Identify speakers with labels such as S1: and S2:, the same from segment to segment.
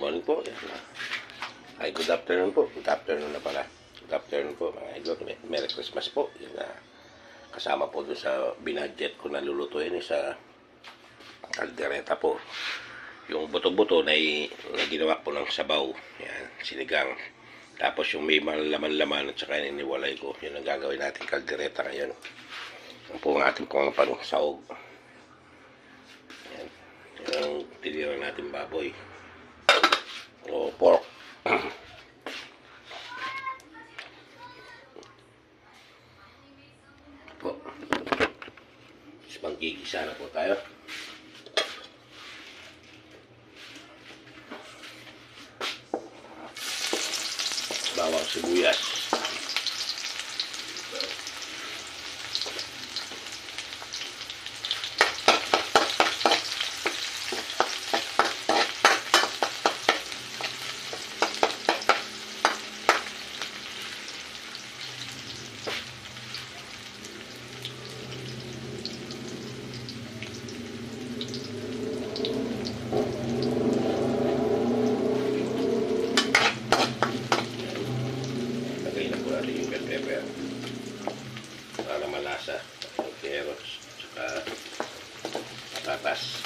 S1: morning po. Yan. Ay, good afternoon po. Good afternoon na pala. Good afternoon po mga idol. Merry Christmas po. Yan na. Kasama po doon sa binadget ko na lulutuin sa kaldereta po. Yung buto-buto na ginawa po ng sabaw. Yan, sinigang. Tapos yung may laman-laman at saka iniwalay ko. Yun ang gagawin natin kaldereta ngayon. Yan po ang ating pang saog. Yan. Yan ang tinira natin baboy. O pork. Po. Manggigisa na po tayo. Bawang sibuyas. Para malasa yung carrots saka patatas,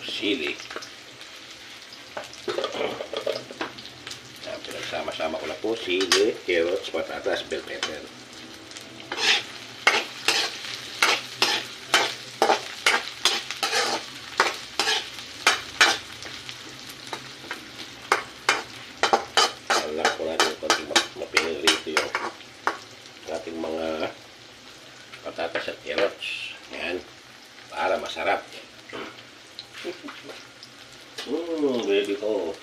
S1: sili. Pinagsama-sama ko na po sili, carrots, patatas, bell pepper. Alam ko natin yung konting mapinirito yung ating mga patatas at carrots. Yan. Para masarap. Baby ko.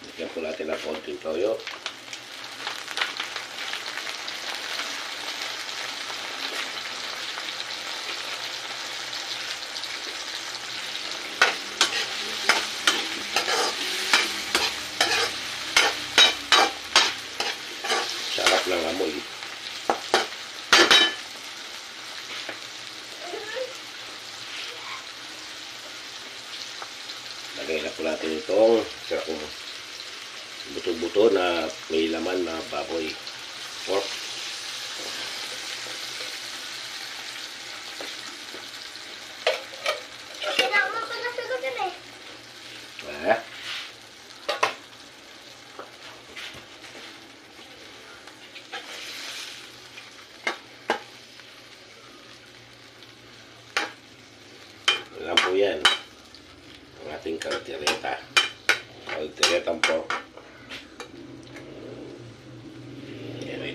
S1: Lagyan po natin ng konting toyo. Sarap ng amoy. Lagay na po natin itong buto-buto na may laman na baboy, pork. Alam po yan ang ating kaldereta. Kalderetang pork.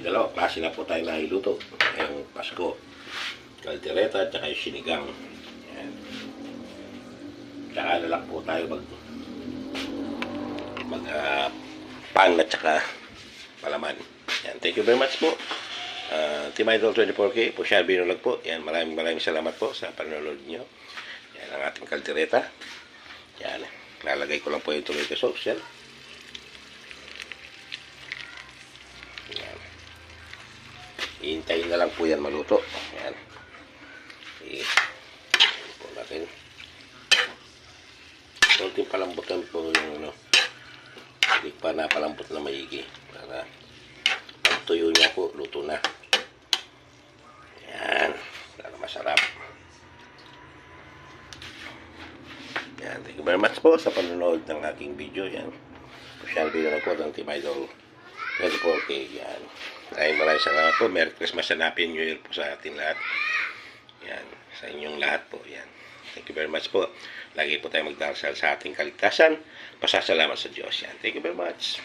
S1: Dalawa klase na po tayo na iluto ngayong Pasko. Kaldereta at saka yung sinigang. Yan. Tsaka na lang po tayo pan at saka palaman. Yan. Thank you very much po. Team Idol 24K po, share binulag po. Yan. Maraming salamat po sa panonood nyo. Yan ang ating kaldereta. Yan. Lalagay ko lang po yung tomato sauce. Yan. Iintayin na lang po yan maluto. Ayan. Po natin. Kunting palambutan po yung hindi pa na palambot na maigi. Para pag tuyo niya po, luto na. Ayan. Para masarap. Ayan. Thank you very much po sa panonood ng aking video. Ayan. Social video na po ng Team Idol 24K. Ayan. Maraming salamat po. Merry Christmas and Happy New Year po sa ating lahat. Yan. Sa inyong lahat po. Yan. Thank you very much po. Lagi po tayo magdarasal sa ating kaligtasan. Pasasalamat sa Diyos. Yan. Thank you very much.